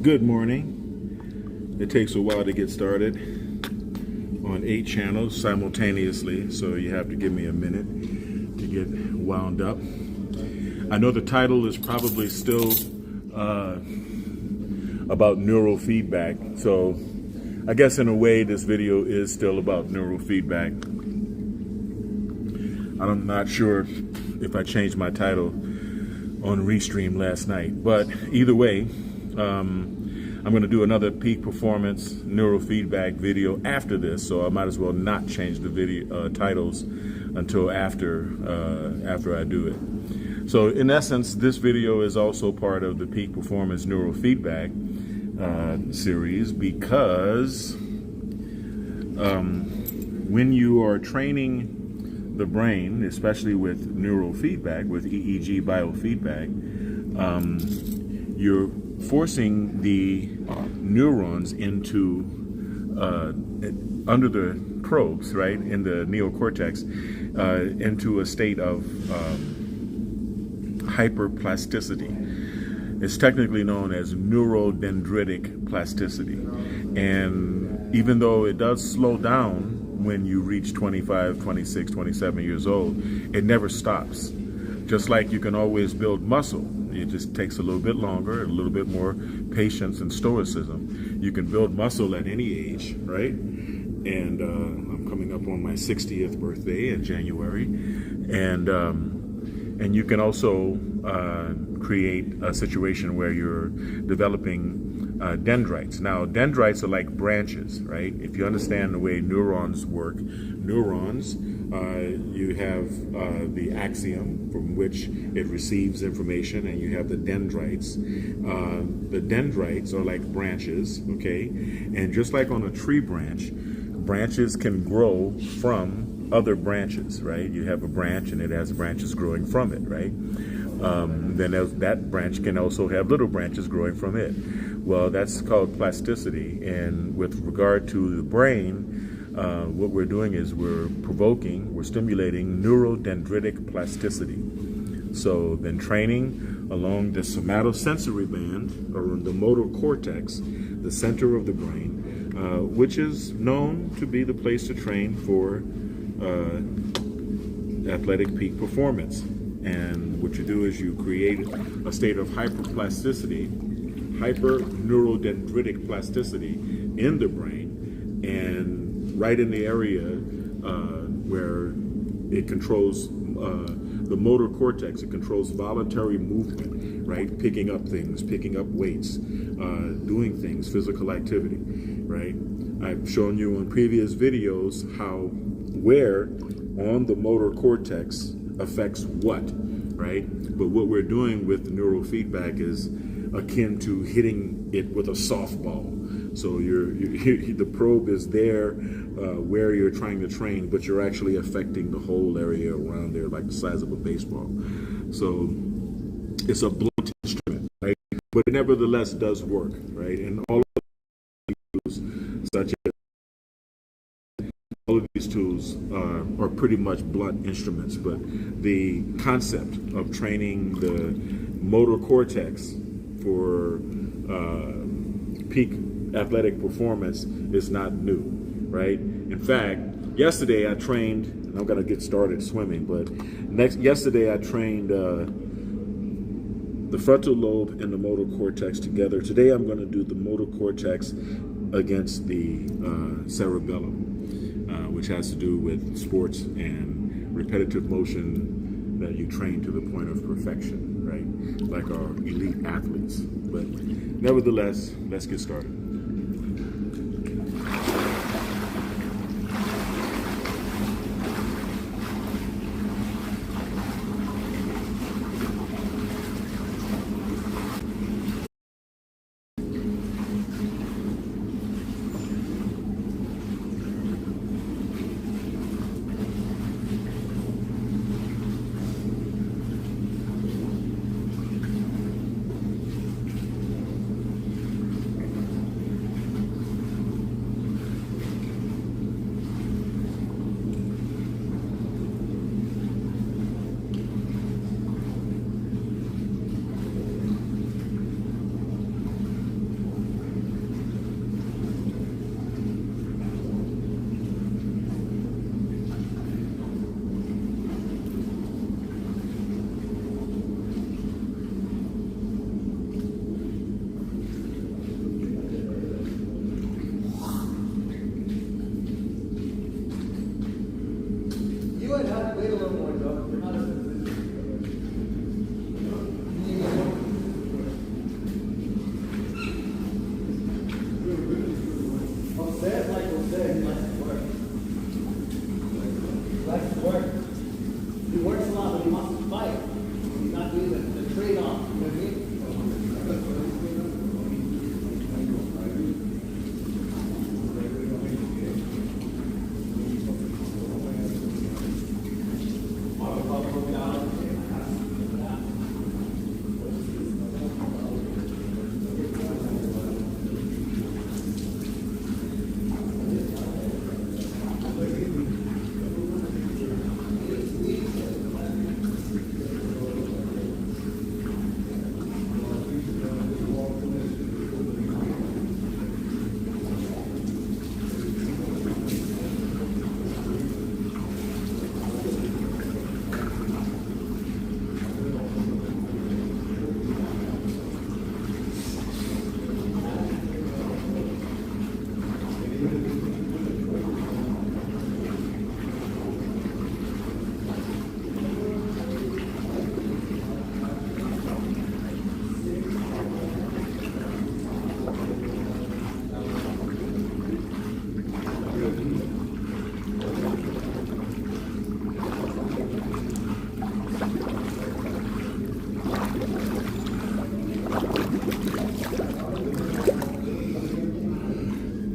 Good morning. It takes a while to get started on 8 channels simultaneously, so you have to give me a minute to get wound up. I know the title is probably still about neurofeedback, so I guess in a way this video is still about neurofeedback. I'm not sure if I changed my title on Restream last night, but either way, I'm going to do another peak performance neurofeedback video after this, so I might as well not change the video titles until after I do it. So in essence, this video is also part of the peak performance neurofeedback series, because when you are training the brain, especially with neurofeedback, with EEG biofeedback, you're forcing the neurons into under the probes, right, in the neocortex, into a state of hyperplasticity. It's technically known as neurodendritic plasticity, and even though it does slow down when you reach 25, 26, 27 years old, it never stops. Just like you can always build muscle, it just takes a little bit longer, a little bit more patience and stoicism. You can build muscle at any age, right? And I'm coming up on my 60th birthday in January, and you can also create a situation where you're developing dendrites. Now, dendrites are like branches, right? If you understand the way neurons work, you have the axion from which it receives information, and you have the dendrites. The dendrites are like branches, okay? And just like on a tree branch, branches can grow from other branches, right? You have a branch and it has branches growing from it, right? Then that branch can also have little branches growing from it. Well, that's called plasticity. And with regard to the brain, what we're doing is we're stimulating neurodendritic plasticity. So then training along the somatosensory band, or the motor cortex, the center of the brain, which is known to be the place to train for athletic peak performance. And what you do is you create a state of hyperneurodendritic plasticity in the brain, and right in the area where it controls the motor cortex. It controls voluntary movement, right? Picking up things, picking up weights, doing things, physical activity, right? I've shown you on previous videos where on the motor cortex affects what, right? But what we're doing with the neurofeedback is akin to hitting it with a softball. So the probe is there where you're trying to train, but you're actually affecting the whole area around there, like the size of a baseball. So it's a blunt instrument, right? But it nevertheless does work, right? And all of these tools are pretty much blunt instruments, but the concept of training the motor cortex for peak athletic performance is not new, right? In fact, yesterday I trained, and I'm going to get started swimming, but yesterday I trained the frontal lobe and the motor cortex together. Today I'm going to do the motor cortex against the cerebellum, which has to do with sports and repetitive motion that you train to the point of perfection, right? Like our elite athletes. But nevertheless, let's get started.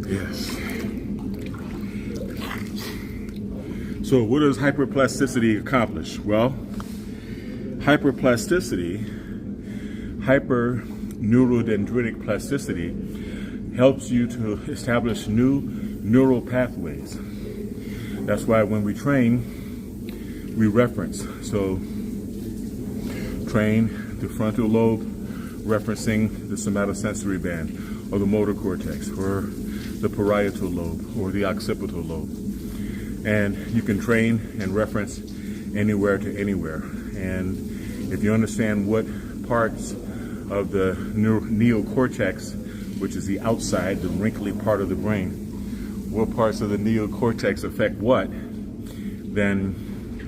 Yes. So what does hyperplasticity accomplish? Well, hyperplasticity, hyperneurodendritic plasticity, helps you to establish new neural pathways. That's why when we train, we reference. So train the frontal lobe, referencing the somatosensory band, or the motor cortex, or the parietal lobe, or the occipital lobe. And you can train and reference anywhere to anywhere. And if you understand what parts of the neocortex, which is the outside, the wrinkly part of the brain, what parts of the neocortex affect what, then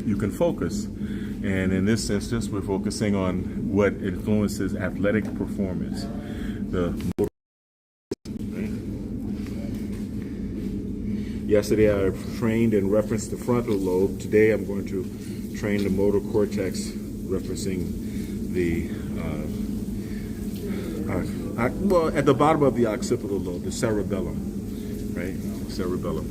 you can focus. And in this instance, we're focusing on what influences athletic performance. Yesterday I trained and referenced the frontal lobe. Today I'm going to train the motor cortex, referencing the, well, at the bottom of the occipital lobe, the cerebellum, right? Cerebellum.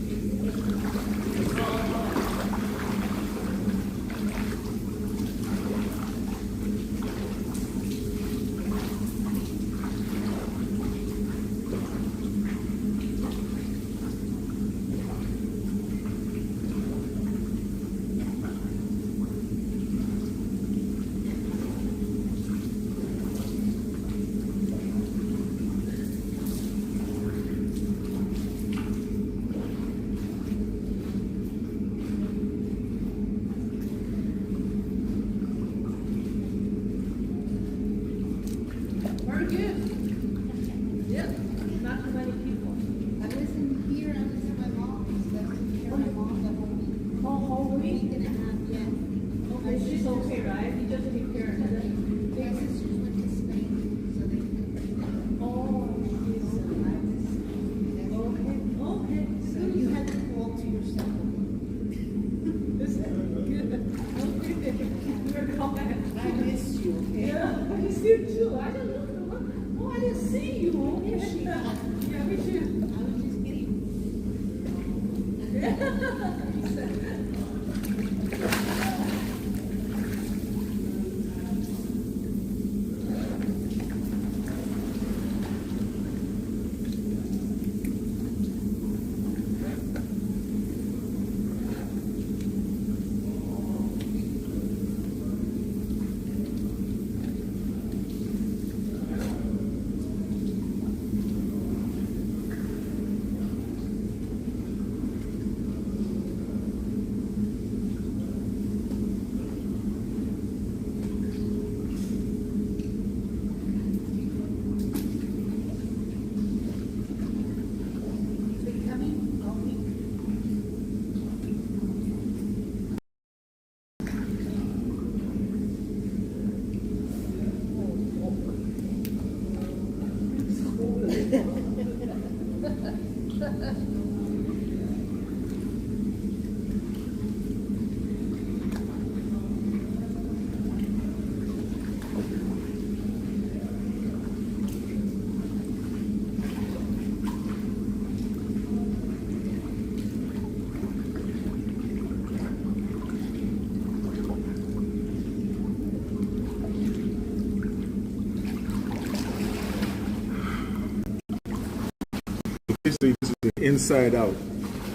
Basically, this is an inside-out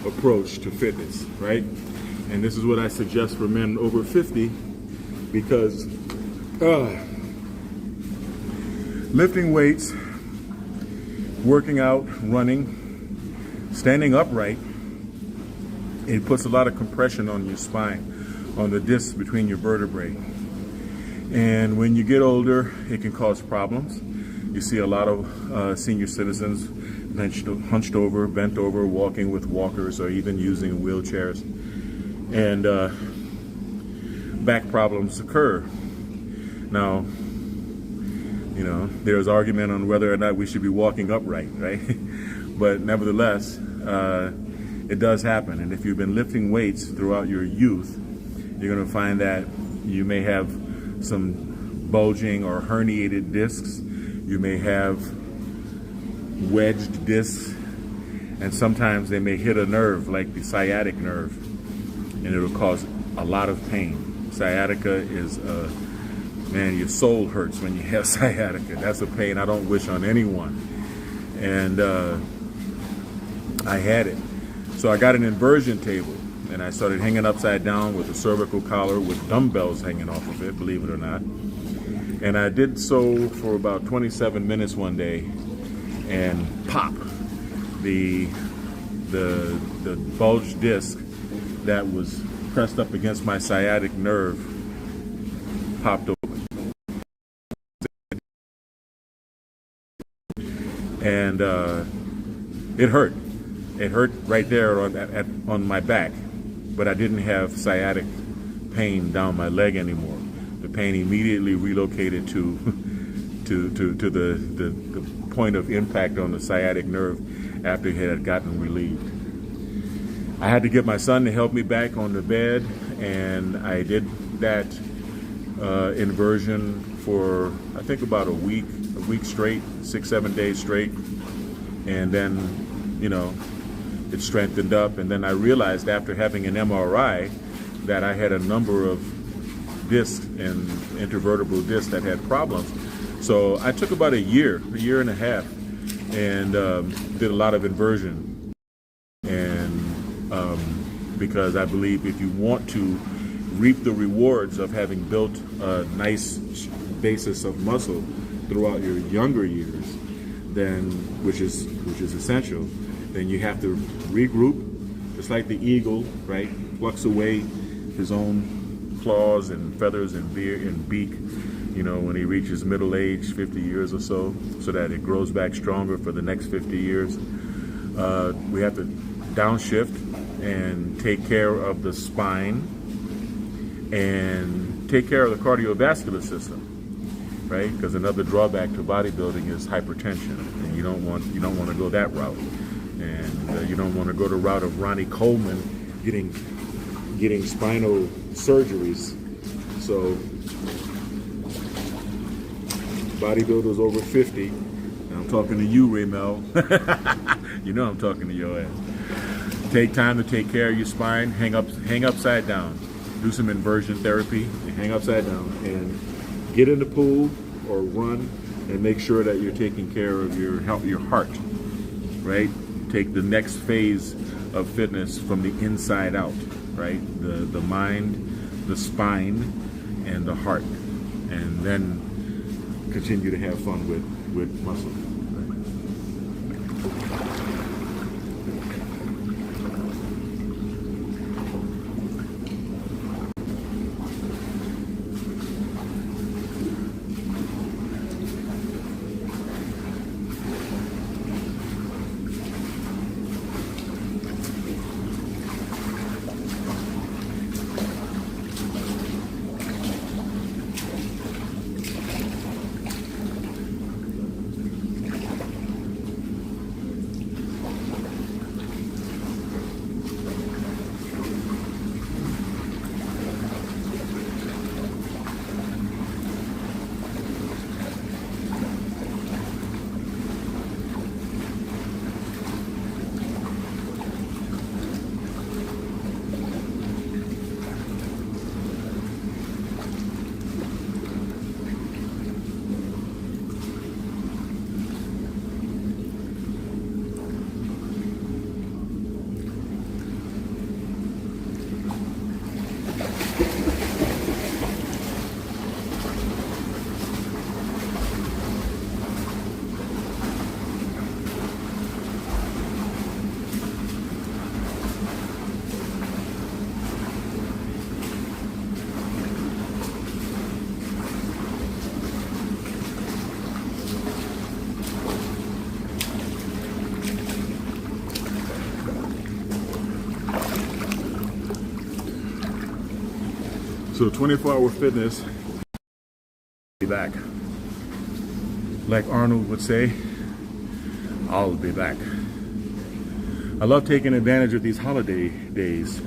approach to fitness, right? And this is what I suggest for men over 50, because lifting weights, working out, running, standing upright, it puts a lot of compression on your spine, on the discs between your vertebrae. And when you get older, it can cause problems. You see a lot of senior citizens hunched over, bent over, walking with walkers, or even using wheelchairs. And back problems occur. Now, you know, there's argument on whether or not we should be walking upright, right? But nevertheless, it does happen. And if you've been lifting weights throughout your youth, you're going to find that you may have some bulging or herniated discs. You may have wedged discs, and sometimes they may hit a nerve like the sciatic nerve, and it'll cause a lot of pain. Sciatica is, man, your soul hurts when you have sciatica. That's a pain I don't wish on anyone. And I had it. So I got an inversion table, and I started hanging upside down with a cervical collar with dumbbells hanging off of it, believe it or not. And I did so for about 27 minutes one day, and pop, the bulged disc that was pressed up against my sciatic nerve popped open. And it hurt. It hurt right there on my back, but I didn't have sciatic pain down my leg anymore. The pain immediately relocated to the point of impact on the sciatic nerve after it had gotten relieved. I had to get my son to help me back on the bed, and I did that inversion for I think about a week straight, 6-7 days straight, and then, you know, it strengthened up. And then I realized after having an MRI that I had a number of discs and intervertebral discs that had problems. So I took about a year and a half, and did a lot of inversion. And because I believe if you want to reap the rewards of having built a nice basis of muscle throughout your younger years, then which is essential, then you have to regroup, just like the eagle, right? Plucks away his own claws and feathers and beak, you know, when he reaches middle age, 50 years or so that it grows back stronger for the next 50 years. We have to downshift and take care of the spine and take care of the cardiovascular system, right? Because another drawback to bodybuilding is hypertension, and you don't want to go that route, and you don't want to go the route of Ronnie Coleman getting spinal surgeries. So bodybuilders over 50, and I'm talking to you, Raymel. You know I'm talking to your ass. Take time to take care of your spine. Hang upside down. Do some inversion therapy. And hang upside down and get in the pool or run, and make sure that you're taking care of your heart. Right? Take the next phase of fitness from the inside out. Right? The mind, the spine, and the heart, and then continue to have fun with muscle. So 24-hour fitness, be back. Like Arnold would say, I'll be back. I love taking advantage of these holiday days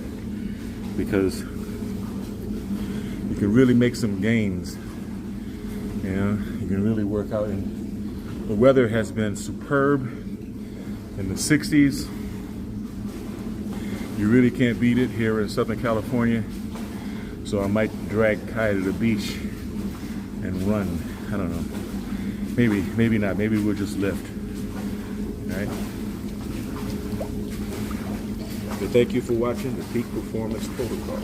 because you can really make some gains. You know, you can really work out and The weather has been superb in the 60s. You really can't beat it here in Southern California. So I might drag Kai to the beach and run. I don't know. Maybe not. Maybe we'll just lift. All right. So thank you for watching the Peak Performance Protocol.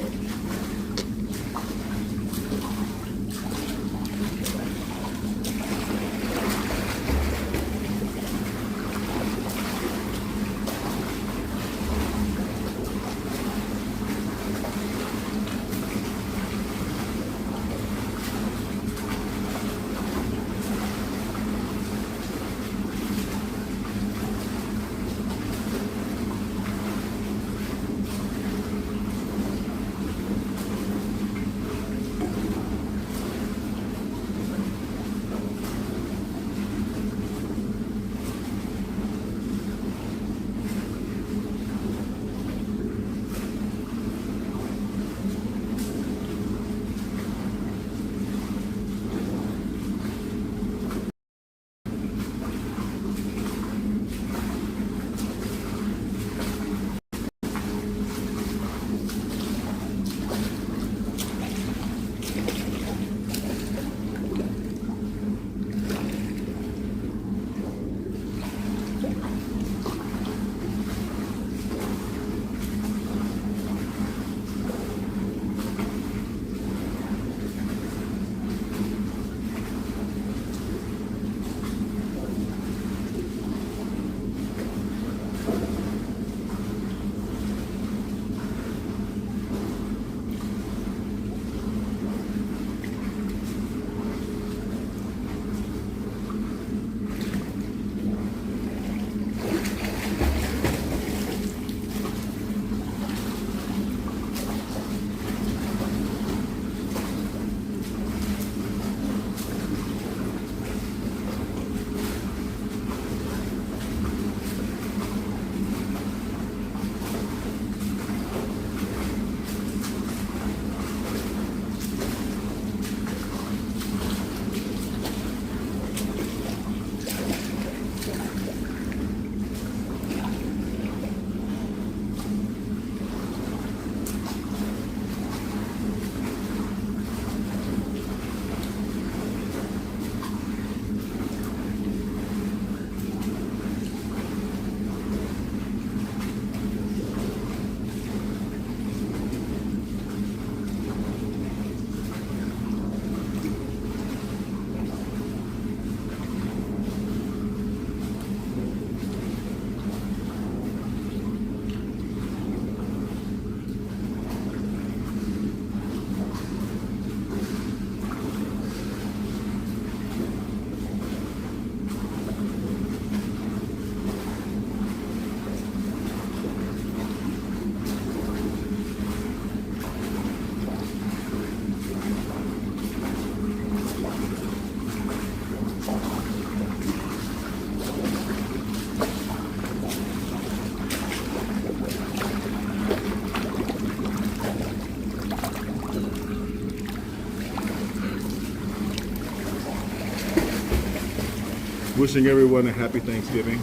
Wishing everyone a happy Thanksgiving,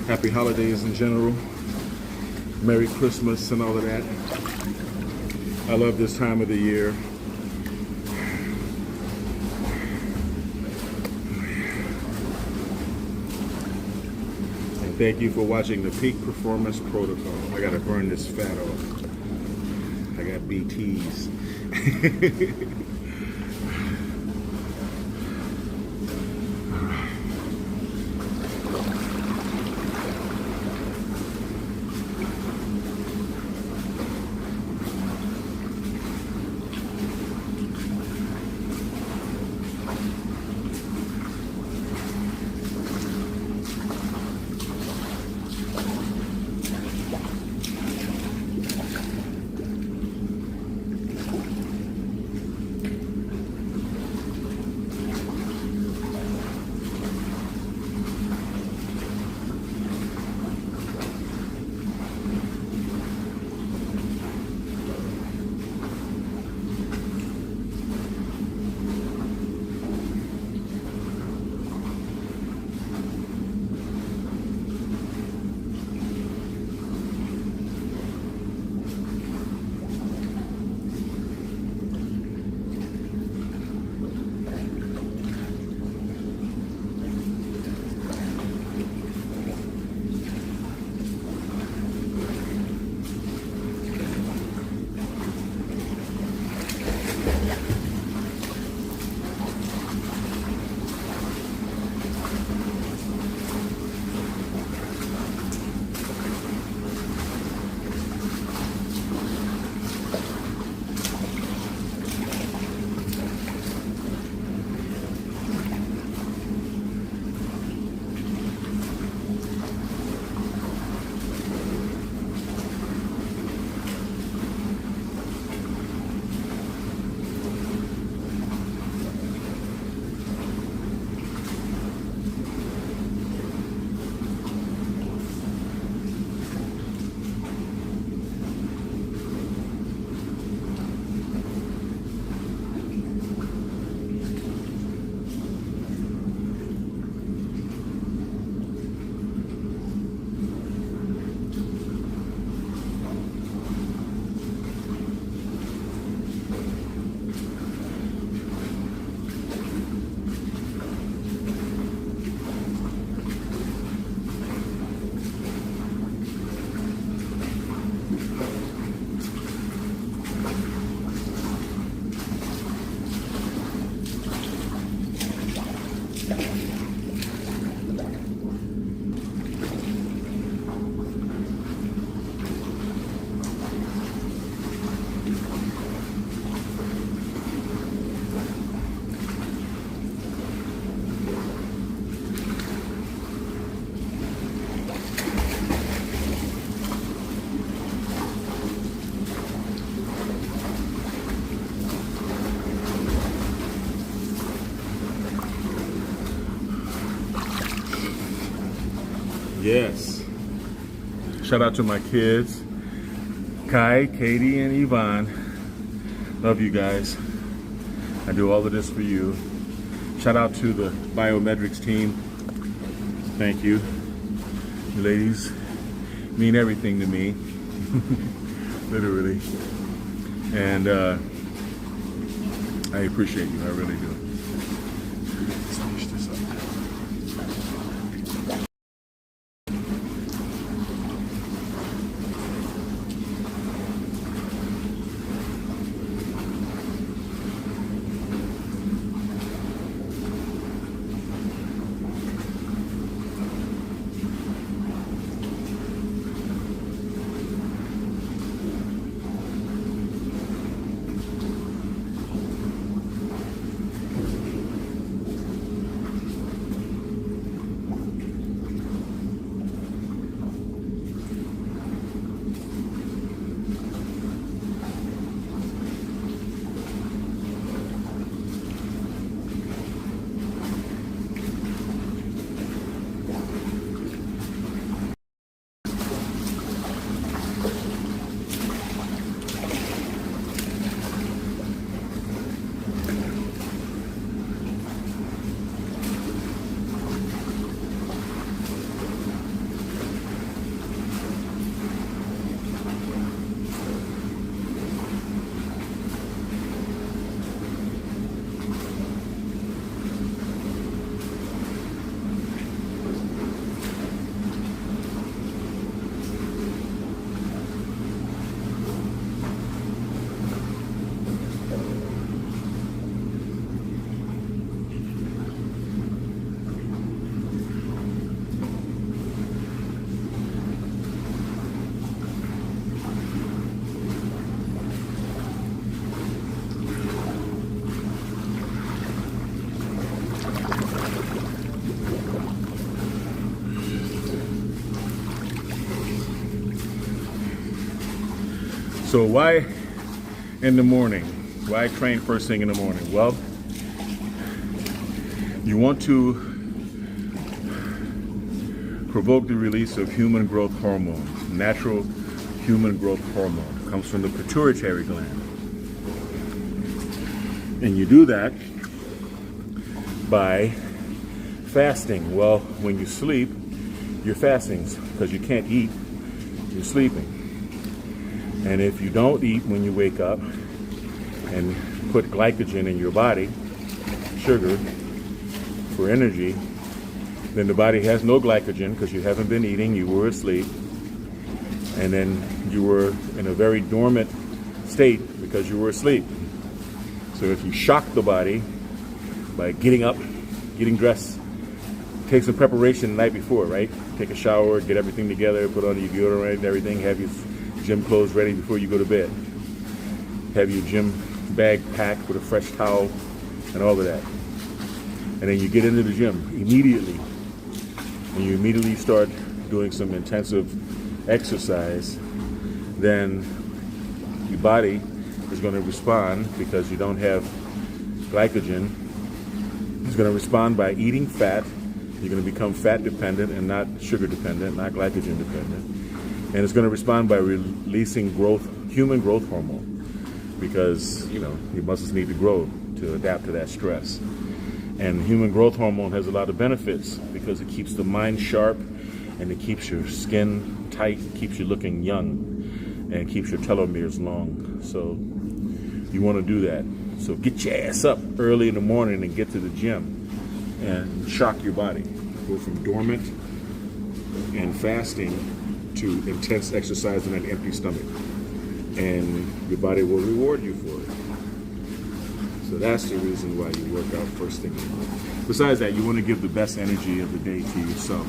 happy holidays in general, Merry Christmas and all of that. I love this time of the year. And thank you for watching the Peak Performance Protocol. I gotta burn this fat off. I got BTs. Yes. Shout out to my kids, Kai, Katie, and Yvonne. Love you guys. I do all of this for you. Shout out to the biometrics team. Thank you. You ladies mean everything to me. Literally. And I appreciate you. I really do. Let's finish this up. So why in the morning? Why train first thing in the morning? Well, you want to provoke the release of human growth hormone. Natural human growth hormone. It comes from the pituitary gland. And you do that by fasting. Well, when you sleep, you're fasting because you can't eat, you're sleeping. And if you don't eat when you wake up and put glycogen in your body, sugar, for energy, then the body has no glycogen because you haven't been eating, you were asleep, and then you were in a very dormant state because you were asleep. So if you shock the body by getting up, getting dressed, take some preparation the night before, right? Take a shower, get everything together, put on your deodorant and everything, have your gym clothes ready before you go to bed. Have your gym bag packed with a fresh towel and all of that. And then you get into the gym immediately. And you immediately start doing some intensive exercise. Then your body is going to respond because you don't have glycogen. It's going to respond by eating fat. You're going to become fat dependent and not sugar dependent, not glycogen dependent. And it's going to respond by releasing human growth hormone, because your muscles need to grow to adapt to that stress. And human growth hormone has a lot of benefits because it keeps the mind sharp, and it keeps your skin tight, keeps you looking young, and keeps your telomeres long. So you want to do that. So get your ass up early in the morning and get to the gym and shock your body. Go from dormant and fasting to intense exercise on an empty stomach, and your body will reward you for it. So that's the reason why you work out first thing in the morning. Besides that, you want to give the best energy of the day to yourself.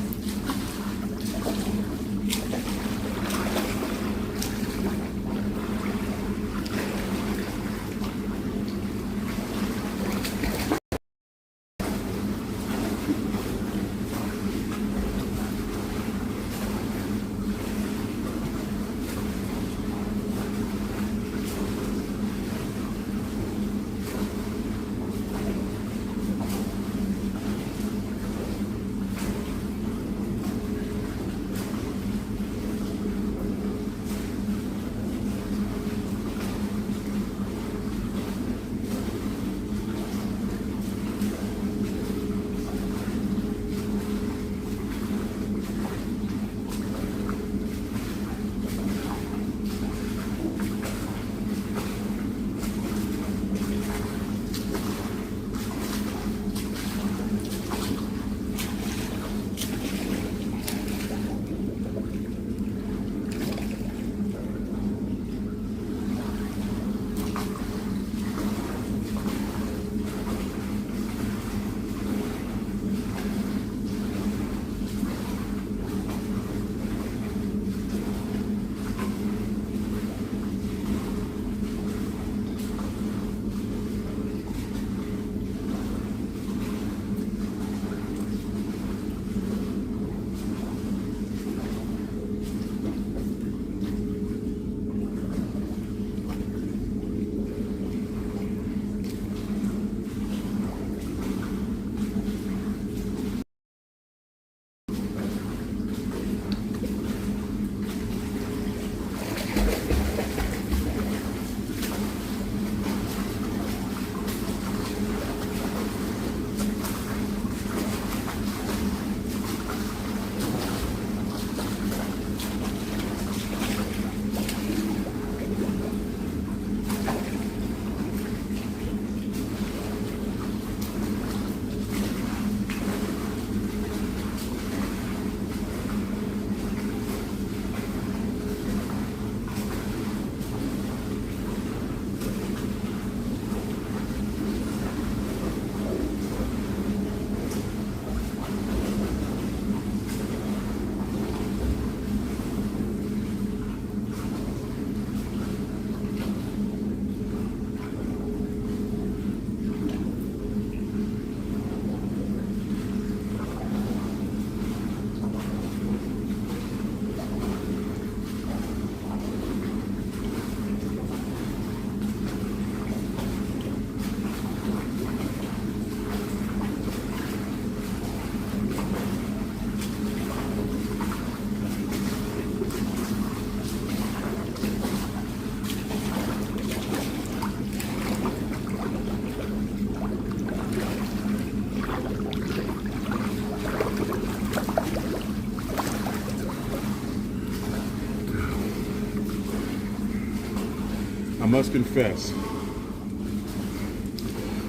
must confess,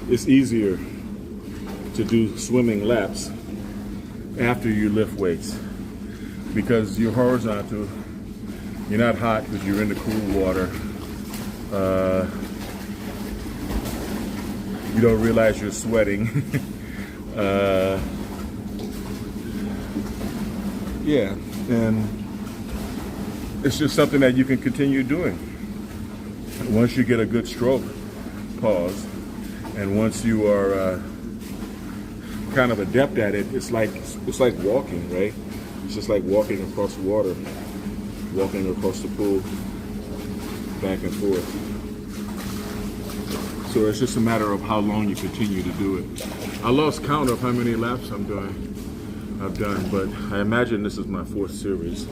it's easier to do swimming laps after you lift weights because you're horizontal, you're not hot because you're in the cool water. You don't realize you're sweating. Yeah, and it's just something that you can continue doing. Once you get a good stroke, pause, and once you are kind of adept at it, it's like walking, right? It's just like walking across water, walking across the pool, back and forth. So it's just a matter of how long you continue to do it. I lost count of how many laps I've done, but I imagine this is my 4th series.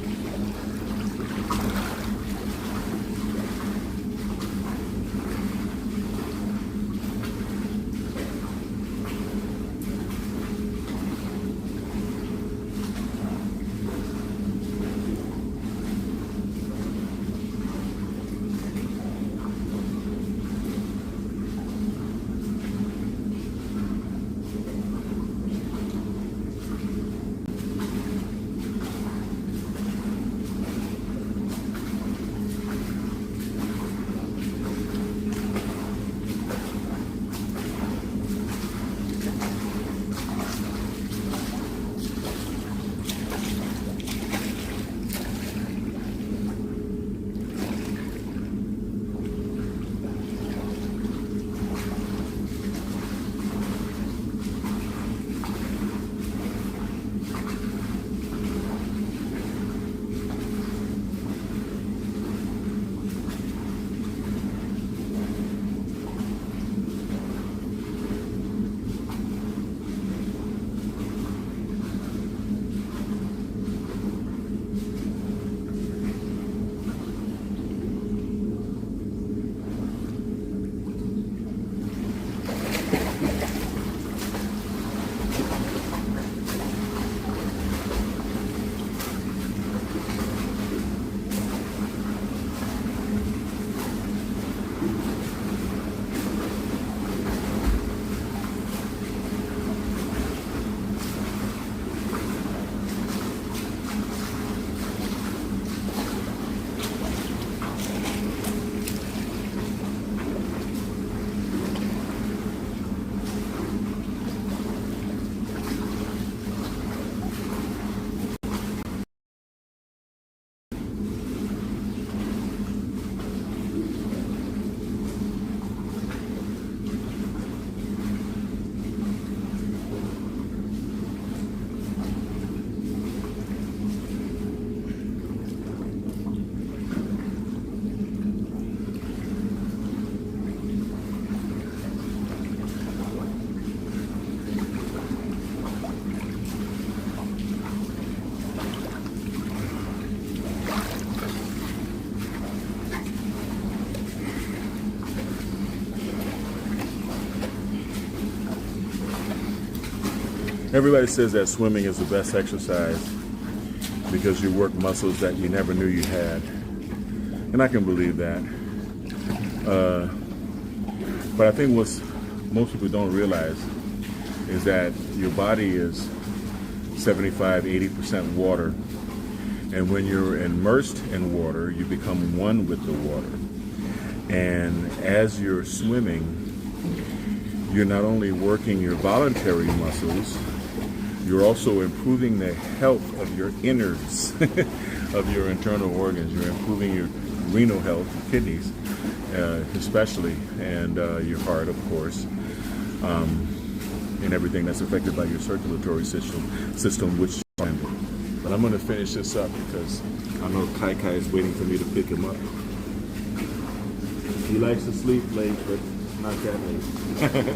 Everybody says that swimming is the best exercise because you work muscles that you never knew you had. And I can believe that. But I think what most people don't realize is that your body is 75–80% water. And when you're immersed in water, you become one with the water. And as you're swimming, you're not only working your voluntary muscles, you're also improving the health of your innards, of your internal organs. You're improving your renal health, kidneys especially, and your heart, of course, and everything that's affected by your circulatory system, which is standard. But I'm going to finish this up because I know Kai Kai is waiting for me to pick him up. He likes to sleep late, but not that late.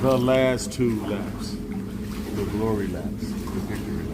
The last 2 laps. The glory laps. The victory laps.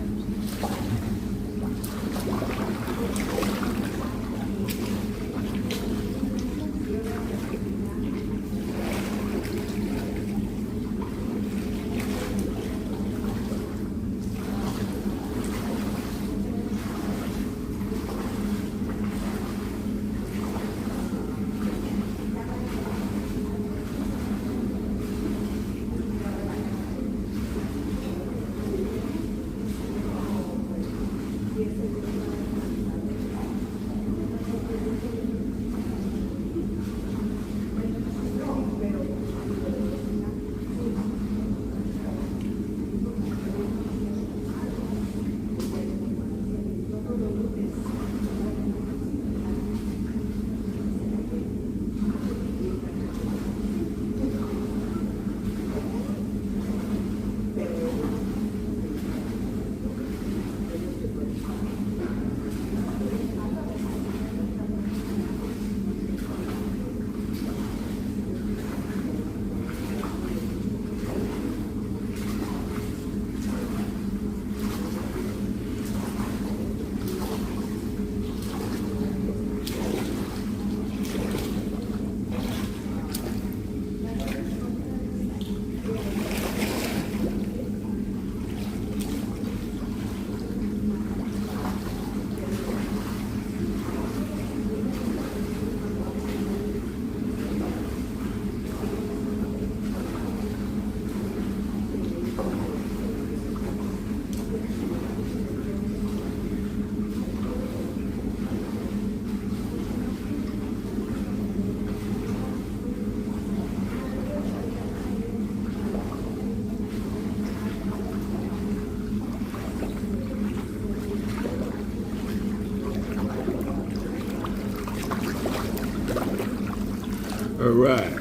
All right.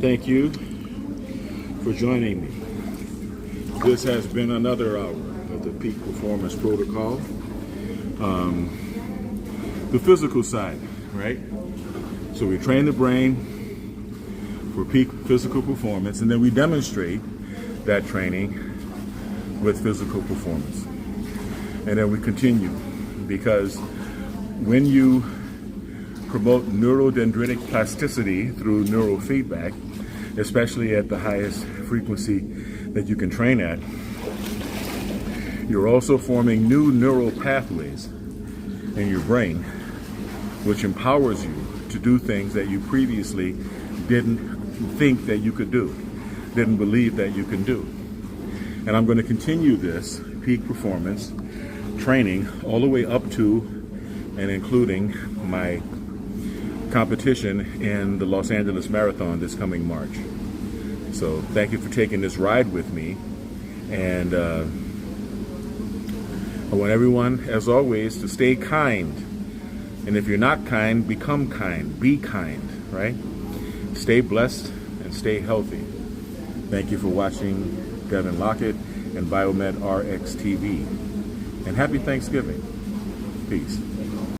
Thank you for joining me. This has been another hour of the Peak Performance Protocol. The physical side, right? So we train the brain for peak physical performance, and then we demonstrate that training with physical performance. And then we continue, because when you promote neurodendritic plasticity through neurofeedback, especially at the highest frequency that you can train at, you're also forming new neural pathways in your brain, which empowers you to do things that you previously didn't think that you could do, didn't believe that you can do. And I'm going to continue this peak performance training all the way up to and including my competition in the Los Angeles Marathon this coming March. So thank you for taking this ride with me, and I want everyone, as always, to stay kind. And if you're not kind, become kind. Be kind, right? Stay blessed and stay healthy. Thank you for watching Devin Lockett and Biomed RX TV. And happy Thanksgiving. Peace.